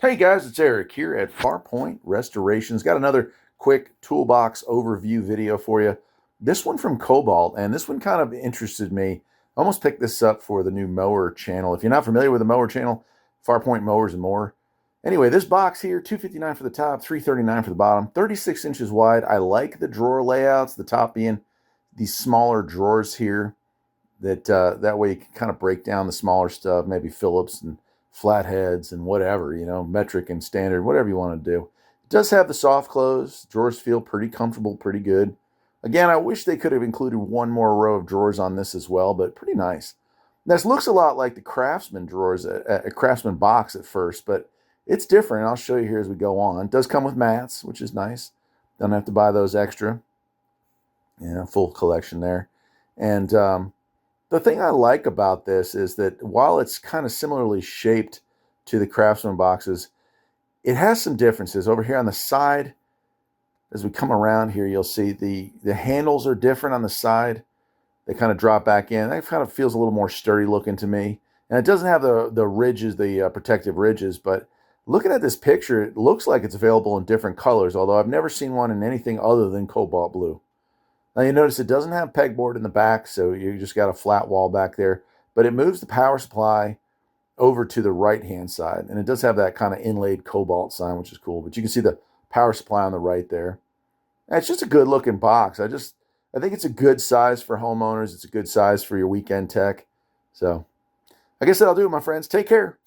Hey guys, it's Eric here at Farpoint Restorations. Got another quick toolbox overview video for you. This one from Kobalt, and this one kind of interested me. I almost picked this up for the new mower channel. If you're not familiar with the mower channel, Farpoint Mowers and More. Anyway, this box here, $259 for the top, $339 for the bottom, 36 inches wide. I like the drawer layouts, the top being these smaller drawers here. That way you can kind of break down the smaller stuff, maybe Phillips and flatheads and whatever, metric and standard, whatever you want to do. It does have the soft close. Drawers feel pretty comfortable, pretty good. Again, I wish they could have included one more row of drawers on this as well, but pretty nice. This looks a lot like the Craftsman drawers, a Craftsman box at first, but it's different. I'll show you here as we go on. It does come with mats, which is nice. Don't have to buy those extra. Full collection there. And the thing I like about this is that while it's kind of similarly shaped to the Craftsman boxes, it has some differences. Over here on the side, as we come around here, you'll see the handles are different on the side. They kind of drop back in. That kind of feels a little more sturdy looking to me. And it doesn't have the ridges, the protective ridges, but looking at this picture, it looks like it's available in different colors, although I've never seen one in anything other than cobalt blue. Now you notice it doesn't have pegboard in the back, so you just got a flat wall back there, but it moves the power supply over to the right-hand side, and it does have that kind of inlaid cobalt sign, which is cool, but you can see the power supply on the right there. And it's just a good-looking box. I think it's a good size for homeowners. It's a good size for your weekend tech. So I guess that'll do it, my friends. Take care.